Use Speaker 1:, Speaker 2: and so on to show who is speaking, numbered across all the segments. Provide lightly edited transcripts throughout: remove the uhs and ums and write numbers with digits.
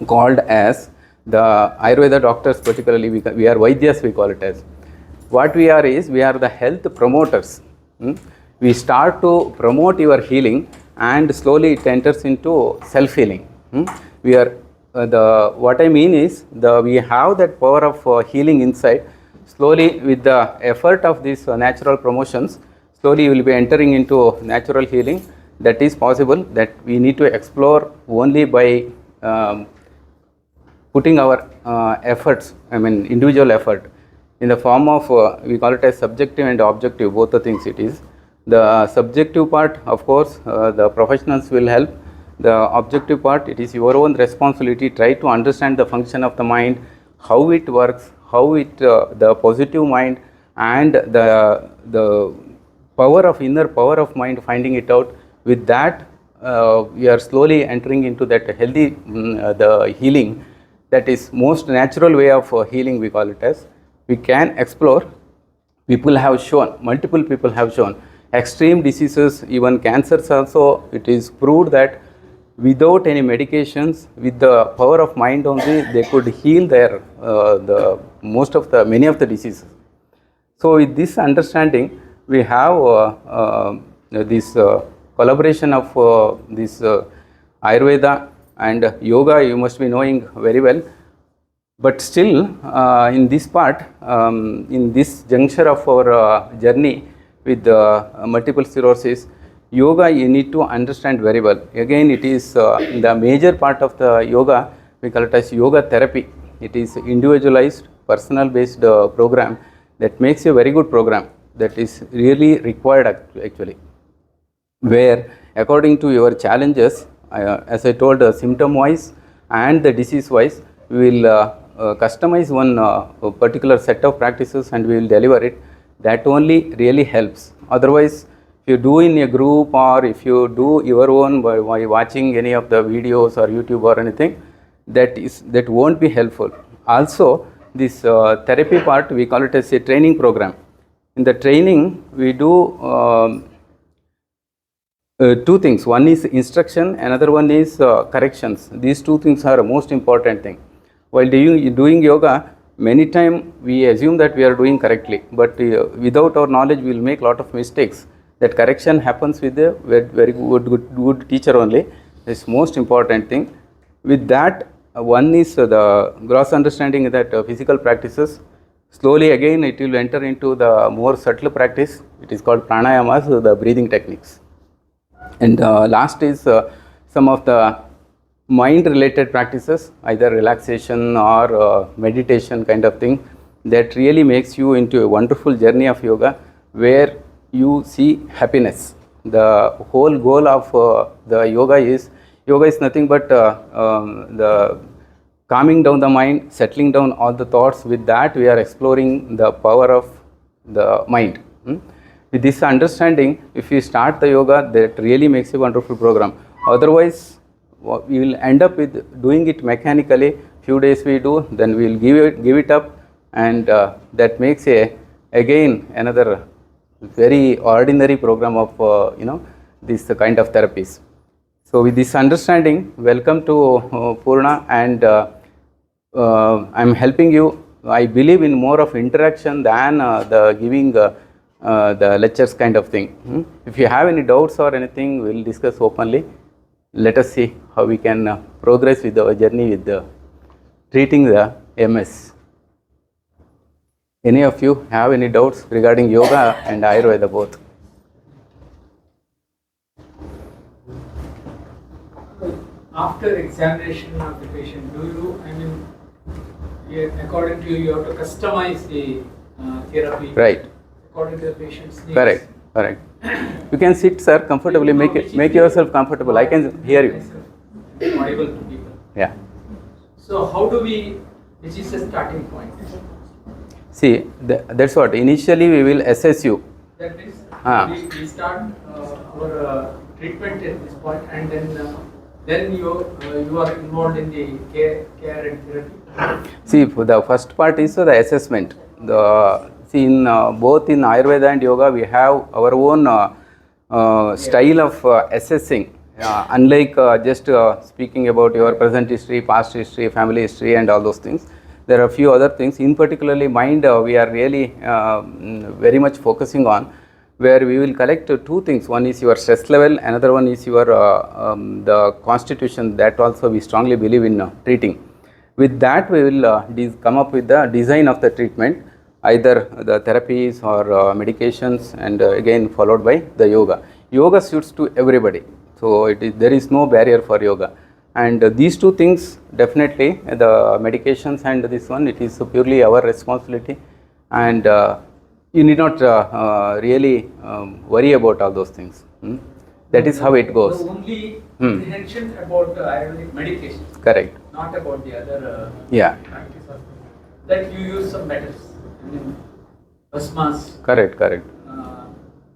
Speaker 1: called as the Ayurveda doctors, particularly we are Vaidyas, we call it as. What we are is, we are the health promoters. We start to promote your healing, and slowly it enters into self-healing. We are what I mean is, we have that power of healing inside. Slowly, with the effort of these natural promotions, slowly you will be entering into natural healing. That is possible, that we need to explore only by putting our efforts, individual effort, in the form of, we call it as subjective and objective, both the things it is. The subjective part, of course, the professionals will help. The objective part, it is your own responsibility. Try to understand the function of the mind, how it works, how it, the positive mind and the power of inner power of mind, finding it out. With that, we are slowly entering into that healthy, the healing. That is most natural way of healing, we call it as. We can explore. People have shown, multiple people have shown, extreme diseases, even cancers also, it is proved that without any medications, with the power of mind only, they could heal their many of the diseases. So with this understanding, we have this collaboration of this Ayurveda and yoga, you must be knowing very well. But still, in this part, in this juncture of our journey with multiple sclerosis, yoga you need to understand very well. Again, it is the major part of the yoga, we call it as yoga therapy. It is individualized, personal based program that makes a very good program, that is really required actually, where according to your challenges, as I told, symptom wise and the disease wise, we will customize one particular set of practices and we will deliver it. That only really helps. Otherwise, if you do in a group, or if you do your own by watching any of the videos or YouTube or anything, that won't be helpful. Also, this therapy part, we call it as a training program. In the training, we do two things. One is instruction, another one is corrections. These two things are the most important thing. While doing yoga, many times we assume that we are doing correctly, but without our knowledge, we will make a lot of mistakes. That correction happens with a very good teacher only. This is most important thing. With that, one is the gross understanding that physical practices. Slowly again, it will enter into the more subtle practice. It is called pranayamas, the breathing techniques. And last is some of the mind related practices, either relaxation or meditation kind of thing, that really makes you into a wonderful journey of yoga, where you see happiness. The whole goal of the yoga is nothing but the calming down the mind, settling down all the thoughts. With that, we are exploring the power of the mind. With this understanding, if we start the yoga, that really makes a wonderful program. Otherwise, we will end up with doing it mechanically. Few days we do, then we will give it up, and that makes again another very ordinary program of this kind of therapies. So with this understanding, welcome to Poorna, and I am helping you. I believe in more of interaction than the giving the lectures kind of thing. If you have any doubts or anything, we will discuss openly. Let us see how we can progress with our journey with treating the MS. Any of you have any doubts regarding yoga and Ayurveda both?
Speaker 2: After examination of the patient, according to you have to customize the therapy.
Speaker 1: Right.
Speaker 2: According to the patient's needs.
Speaker 1: Correct. Correct. You can sit, sir, comfortably. Make yourself comfortable. I can hear you.
Speaker 2: Audible to people.
Speaker 1: Yeah.
Speaker 2: So which is the starting point?
Speaker 1: See, that's what. Initially, we will assess you.
Speaker 2: That means we start our treatment at this point, and then you are involved in the care and therapy.
Speaker 1: See, the first part is the assessment. In both in Ayurveda and yoga, we have our own style of assessing Unlike just speaking about your present history, past history, family history and all those things, there are a few other things. In particularly mind, we are really very much focusing on, where we will collect two things. One is your stress level, another one is your the constitution. That also we strongly believe in treating. With that, we will come up with the design of the treatment, either the therapies or medications, and again followed by the yoga. Yoga suits to everybody, so there is no barrier for yoga. And these two things, definitely the medications and this one, it is purely our responsibility, and you need not really worry about all those things. That is how it goes.
Speaker 2: The only apprehension about Ayurvedic medications.
Speaker 1: Correct.
Speaker 2: Not about the other practice. That you use some metals, basmas.
Speaker 1: Correct.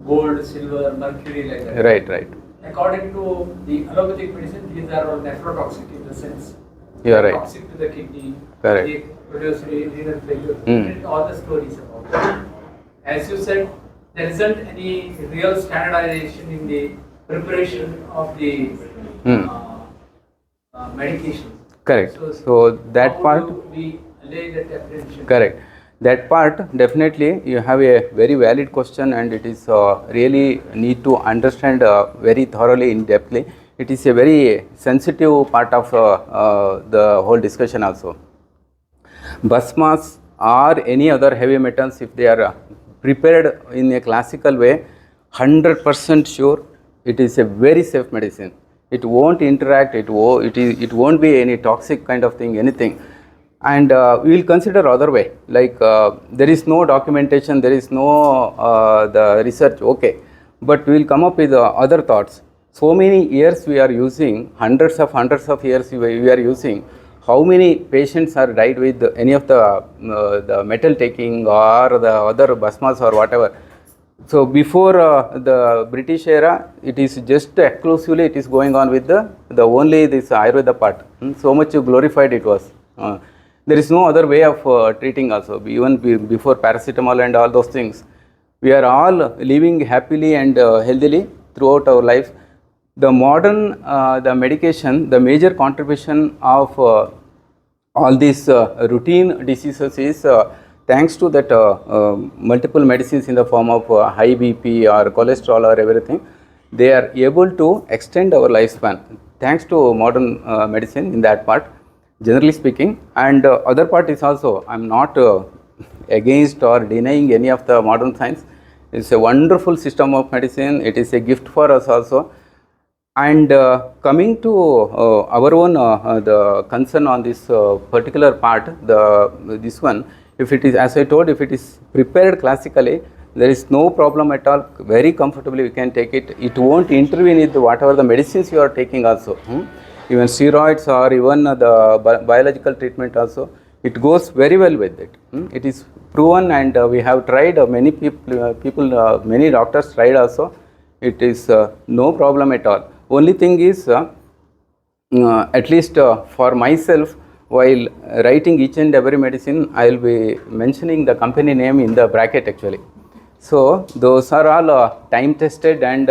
Speaker 2: Gold, silver, mercury, like that.
Speaker 1: Right.
Speaker 2: According to the allopathic medicine, these are all nephrotoxic in the sense.
Speaker 1: You are right.
Speaker 2: Toxic to the kidney.
Speaker 1: Correct.
Speaker 2: They produce renal failure. All the stories about that. As you said, there isn't any real standardization in the preparation of the medication.
Speaker 1: Correct. So that
Speaker 2: how
Speaker 1: part.
Speaker 2: do we allay that apprehension?
Speaker 1: Correct. That part, definitely you have a very valid question, and it is really need to understand very thoroughly, in depthly. It is a very sensitive part of the whole discussion also. Basmas or any other heavy metals, if they are prepared in a classical way, 100% sure it is a very safe medicine. It won't interact, it won't be any toxic kind of thing, anything. And we will consider other way, like there is no documentation, there is no the research, okay, but we will come up with other thoughts. So many years we are using, hundreds of years we are using. How many patients are died with any of the metal taking or the other basmas or whatever? So before the British era, it is just exclusively it is going on with the only this Ayurveda part. So much glorified it was. There is no other way of treating also. Even before paracetamol and all those things, we are all living happily and healthily throughout our life. The modern the medication, the major contribution of all these routine diseases is thanks to that multiple medicines in the form of high BP or cholesterol or everything. They are able to extend our lifespan thanks to modern medicine in that part, generally speaking. And other part is also, I am not against or denying any of the modern science. It's a wonderful system of medicine. It is a gift for us also. And coming to our own the concern on this particular part, this one, if it is, as I told, if it is prepared classically, there is no problem at all. Very comfortably we can take it. It won't intervene with whatever the medicines you are taking also. Even steroids or even the biological treatment also, it goes very well with it. It is proven, and we have tried. Many people, many doctors tried also. It is no problem at all. Only thing is, at least for myself, while writing each and every medicine, I will be mentioning the company name in the bracket actually. So those are all time tested, and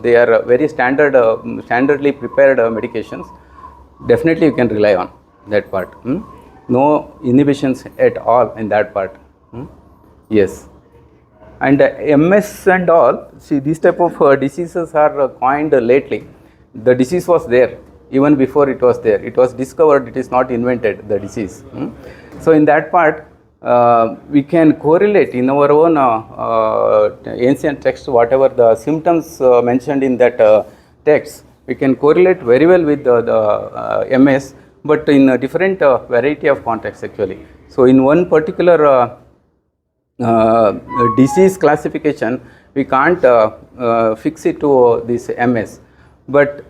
Speaker 1: they are very standardly prepared medications. Definitely you can rely on that part. No inhibitions at all in that part. Yes. And MS and all, see, these type of diseases are coined lately. The disease was there even before it was there. It was discovered, it is not invented, the disease. So in that part, we can correlate in our own ancient text, whatever the symptoms mentioned in that text, we can correlate very well with the MS, but in a different variety of contexts actually. So in one particular disease classification, we can't fix it to this MS, but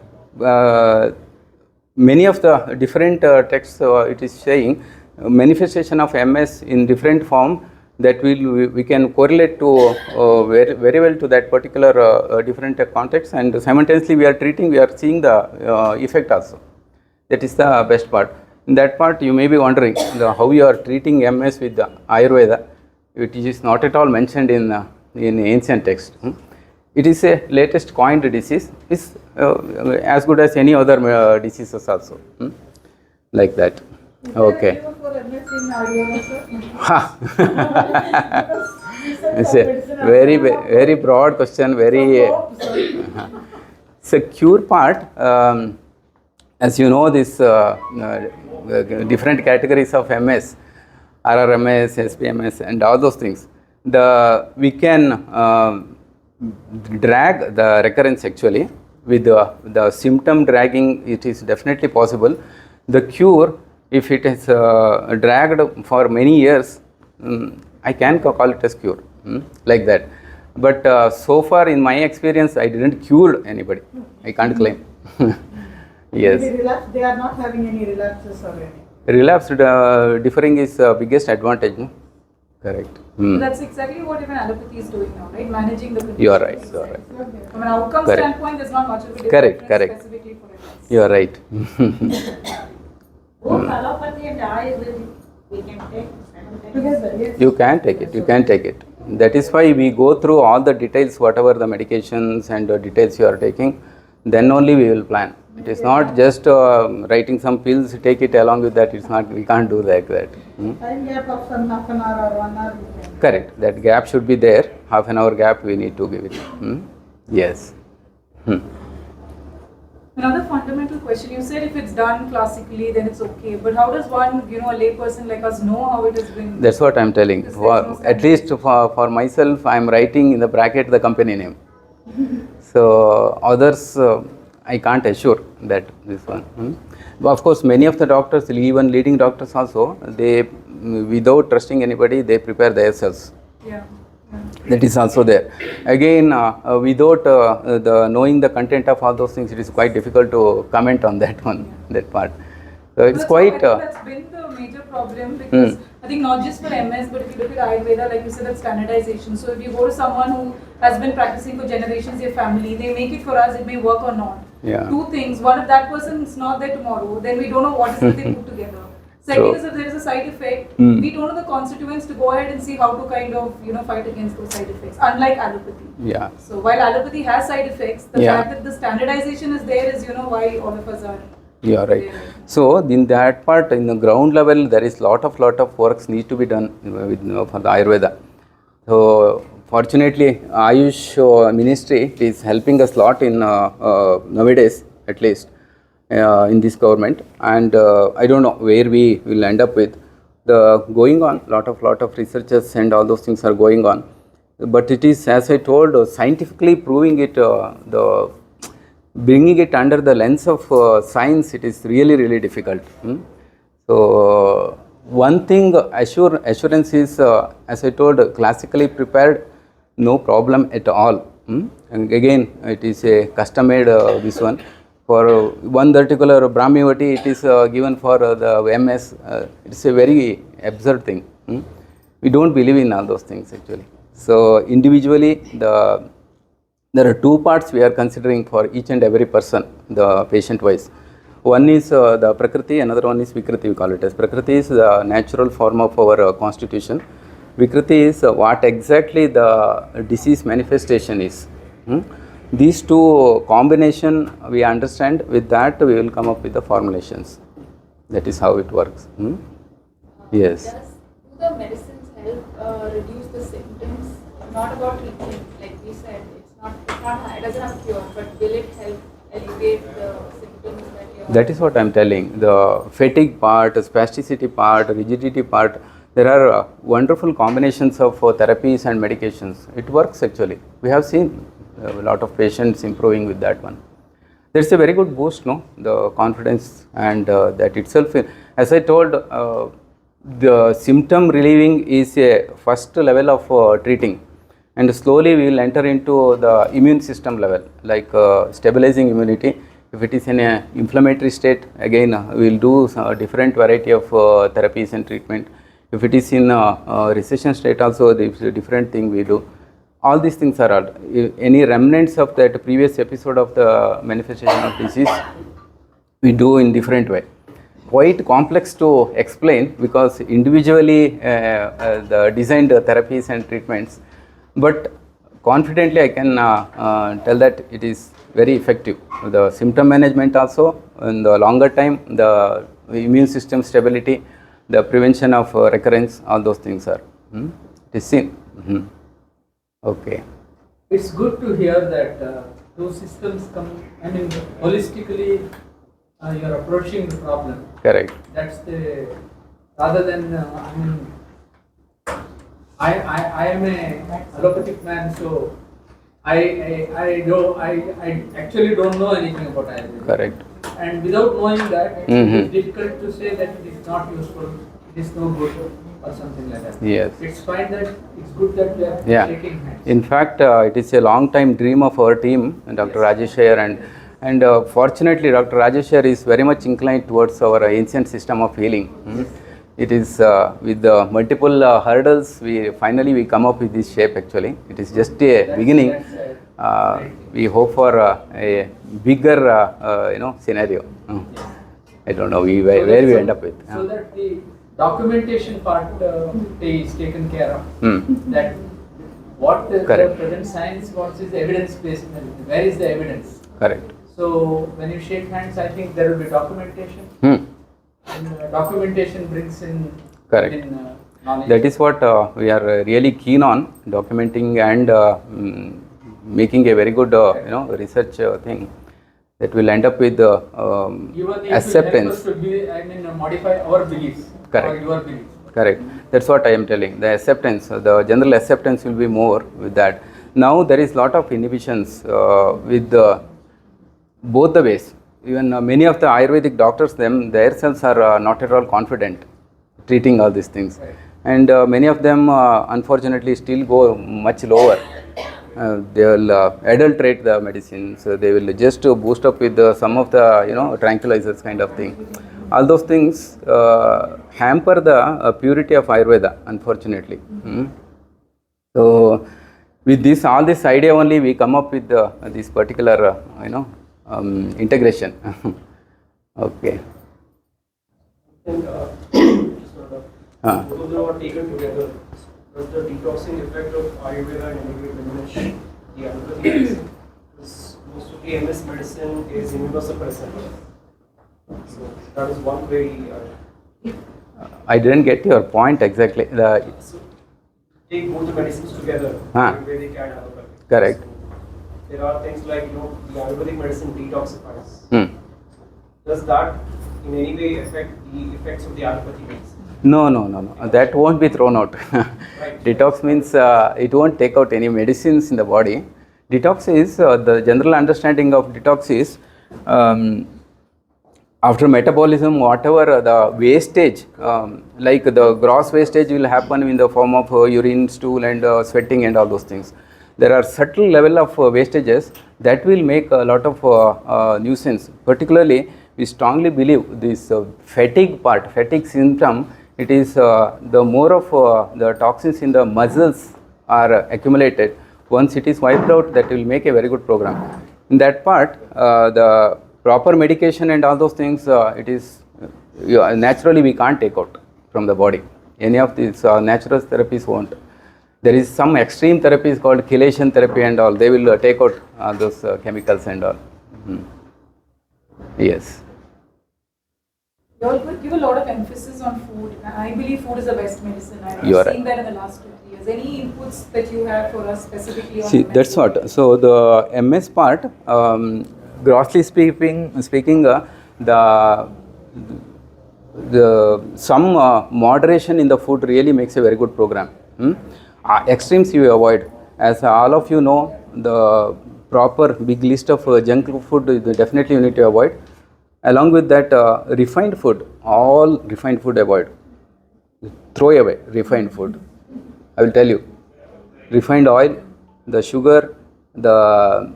Speaker 1: many of the different texts it is saying manifestation of MS in different form, that we can correlate to very well to that particular different context, and simultaneously we are treating, we are seeing the effect also. That is the best part. In that part you may be wondering how you are treating MS with the Ayurveda. It is not at all mentioned in ancient text. It is a latest coined disease. It's as good as any other diseases also. Like that. Okay.
Speaker 3: For MS in Ayurveda,
Speaker 1: Ha.
Speaker 3: sir?
Speaker 1: It's a very broad question. Very. It's a cure part. As you know, this different categories of MS, RRMS, SPMS, and all those things. We can drag the recurrence actually with the symptom dragging. It is definitely possible. The cure, if it is dragged for many years, I can call it as cure, like that. But so far in my experience, I didn't cure anybody. I can't claim. Yes.
Speaker 3: They are not having any relapses or any.
Speaker 1: Relapse differing is biggest advantage. No? Correct.
Speaker 4: That's exactly what even allopathy is doing now, right? Managing the condition.
Speaker 1: You are right. You are right.
Speaker 4: From an outcome
Speaker 1: Correct.
Speaker 4: standpoint, there's not much of a difference
Speaker 1: Correct.
Speaker 4: specifically for relapse.
Speaker 1: You are right.
Speaker 5: Both allopathy and Ayurvedic we can take
Speaker 3: Together, yes.
Speaker 1: You can take it. You can take it. That is why we go through all the details, whatever the medications and details you are taking. Then only we will plan. It is not just writing some pills, take it along with that. It's not. We can't do like that.
Speaker 3: Time gap of some half an hour or 1 hour. We can.
Speaker 1: Correct. That gap should be there. Half an hour gap we need to give it. Yes.
Speaker 4: Another fundamental question, you said if it's done classically, then it's okay. But how does one, a layperson like us know how it has been?
Speaker 1: That's what I'm telling.
Speaker 4: Because
Speaker 1: For,
Speaker 4: there's no
Speaker 1: at least for myself, I'm writing in the bracket the company name. So others, I can't assure that this one. But of course, many of the doctors, even leading doctors also, they without trusting anybody, they prepare themselves.
Speaker 4: Yeah.
Speaker 1: That is also there. Again, without the knowing the content of all those things, it is quite difficult to comment on that one, that part. So it's
Speaker 4: That's
Speaker 1: quite.
Speaker 4: I think that's been the major problem because I think not just for MS, but if you look at Ayurveda, like you said, that's standardization. So if you go to someone who has been practicing for generations, their family, they make it for us, it may work or not.
Speaker 1: Yeah.
Speaker 4: Two things. One, if that person is not there tomorrow, then we don't know what is it they put together. Second is if there is a side effect, we don't know the constituents to go ahead and see how to kind of fight against those side effects. Unlike allopathy.
Speaker 1: Yeah.
Speaker 4: So while allopathy has side effects, the fact that the standardization is there is why all of us are.
Speaker 1: You are right. So in that part, in the ground level, there is lot of works need to be done with, for the Ayurveda. So fortunately, Ayush Ministry is helping us lot in nowadays, at least. In this government, and I don't know where we will end up with. The going on lot of researchers and all those things are going on, but it is, as I told, scientifically proving it, the bringing it under the lens of science, it is really difficult. So one thing assurance is, as I told, classically prepared, no problem at all. And again, it is a custom made this one. For one particular Brahmivati, it is given for the MS. It's a very absurd thing. We don't believe in all those things actually. So individually, there are two parts we are considering for each and every person, the patient wise. One is the Prakriti, another one is Vikriti, we call it as. Prakriti is the natural form of our constitution. Vikriti is what exactly the disease manifestation is. These two combination we understand, with that we will come up with the formulations. That is how it works. Yes.
Speaker 5: Do the medicines help reduce the symptoms? Not about treatment, like we said, it doesn't have a cure, but will it help alleviate the symptoms that you are...
Speaker 1: That is what I am telling. The fatigue part, spasticity part, rigidity part, there are wonderful combinations of therapies and medications. It works actually. We have seen a lot of patients improving with that one. There is a very good boost, no? The confidence and that itself. As I told, the symptom relieving is a first level of treating, and slowly we will enter into the immune system level, like stabilizing immunity. If it is in an inflammatory state, again we will do a different variety of therapies and treatment. If it is in a recession state also, there is a different thing we do. All these things are all. Any remnants of that previous episode of the manifestation of disease, we do in different way. Quite complex to explain because individually the designed therapies and treatments, but confidently I can tell that it is very effective. The symptom management also, in the longer time, the immune system stability, the prevention of recurrence, all those things are it is seen. Okay.
Speaker 2: It's good to hear that those systems come, I mean, holistically you're approaching the problem.
Speaker 1: Correct.
Speaker 2: That's the, rather than, I mean, I am a allopathic man, so I actually don't know anything about Ayurveda.
Speaker 1: Correct.
Speaker 2: And without knowing that, it's difficult to say that it is not useful, it is no good, or something like that.
Speaker 1: Yes.
Speaker 2: It's fine that it's good that we are shaking hands.
Speaker 1: In fact, it is a long time dream of our team, Dr. Rajesh here, and fortunately, Dr. Rajesh here is very much inclined towards our ancient system of healing. It is with the multiple hurdles, we finally come up with this shape. Actually, it is just a beginning. We hope for a bigger, scenario. I don't know where we end up with.
Speaker 2: So that the documentation part is taken care of. That what the present science, what is evidence-based medicine, where is the evidence?
Speaker 1: Correct.
Speaker 2: So when you shake hands, I think there will be documentation. And documentation brings in,
Speaker 1: Correct.
Speaker 2: Knowledge.
Speaker 1: That is what we are really keen on, documenting and making a very good research thing that will end up with acceptance.
Speaker 2: It will help us to be, I mean, modify our beliefs.
Speaker 1: Correct.
Speaker 2: Or your beliefs.
Speaker 1: Correct. That's what I am telling. The acceptance, the general acceptance will be more with that. Now there is lot of inhibitions with both the ways. Even many of the Ayurvedic doctors, themselves are not at all confident treating all these things.
Speaker 2: Right.
Speaker 1: And many of them unfortunately still go much lower. They will adulterate the medicine, so they will just boost up with some of the tranquilizers kind of thing. All those things hamper the purity of Ayurveda, unfortunately. So with this, all this idea only, we come up with this particular integration. Okay.
Speaker 6: And both of them are taken together. Does the detoxing effect of Ayurveda in any way diminish the allopathic medicine? Because most of the MS medicine is immunosuppressant. So that is one way.
Speaker 1: I didn't get your point exactly.
Speaker 6: So take both the medicines together, Ayurvedic and allopathic.
Speaker 1: Correct.
Speaker 6: So there are things like the Ayurvedic medicine detoxifies. Does that in any way affect the effects of the allopathic medicine?
Speaker 1: No. That won't be thrown out.
Speaker 6: Right.
Speaker 1: Detox means it won't take out any medicines in the body. Detox is, the general understanding of detox is, after metabolism, whatever the wastage, like the gross wastage will happen in the form of urine, stool and sweating and all those things. There are subtle level of wastages that will make a lot of nuisance. Particularly, we strongly believe this fatigue symptom, it is the more of the toxins in the muscles are accumulated. Once it is wiped out, that will make a very good program. In that part, the proper medication and all those things, it is naturally we can't take out from the body. Any of these natural therapies won't. There is some extreme therapies called chelation therapy and all. They will take out those chemicals and all. Yes.
Speaker 4: You all give a lot of emphasis on food. I believe food is the best medicine. I've
Speaker 1: You are
Speaker 4: seen that in the last 2-3 years. Any inputs that you have for us specifically on
Speaker 1: See,
Speaker 4: the
Speaker 1: that's
Speaker 4: medicine?
Speaker 1: what. So the MS part, grossly speaking, the some moderation in the food really makes a very good program. Extremes you avoid. As all of you know, the proper big list of junk food definitely you need to avoid. Along with that, refined food, all refined food avoid. Throw away refined food. I will tell you, refined oil, the sugar, the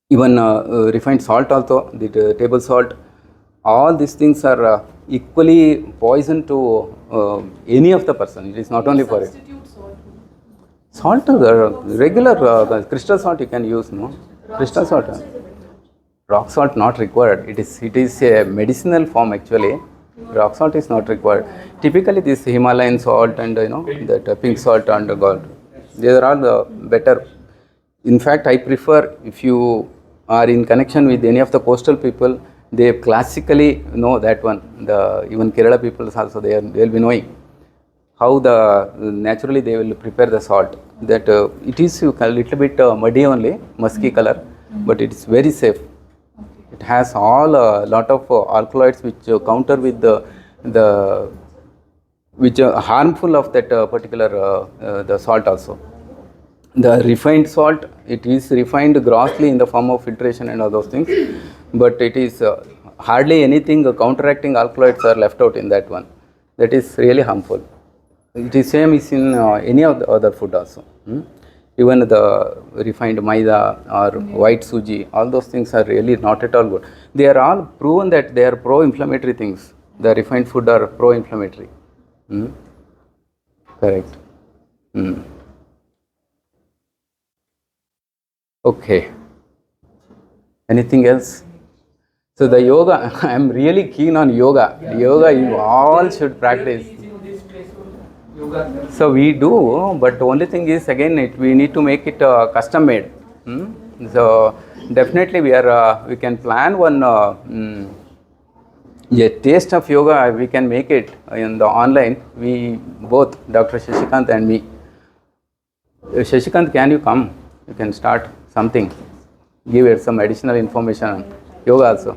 Speaker 1: even refined salt also, the table salt, all these things are equally poison to any of the person. It is not only for it.
Speaker 4: Substitute salt.
Speaker 1: Salt, the regular crystal salt you can use, no? Crystal salt. Rock salt not required. It is a medicinal form actually. Rock salt is not required. Typically this Himalayan salt and that pink salt and gold. These are all better. In fact, I prefer if you are in connection with any of the coastal people, they classically know that one. The even Kerala people also they will be knowing how the naturally they will prepare the salt. That it is a little bit muddy only, musky color, but it is very safe. It has all a lot of alkaloids which counter with the which are harmful of that particular the salt also. The refined salt, it is refined grossly in the form of filtration and all those things, but it is hardly anything counteracting alkaloids are left out in that one. That is really harmful. It is same is in any of the other food also. Even the refined maida or white suji, all those things are really not at all good. They are all proven that they are pro-inflammatory things. The refined food are pro-inflammatory. Correct. Okay. Anything else? So the yoga, I am really keen on yoga. Yoga you all should practice. So we do, but the only thing is again we need to make it custom made. So definitely we can plan one a taste of yoga. We can make it in the online. We both, Dr. Shashikant and me. Shashikant, can you come? You can start something. Give it some additional information on yoga also.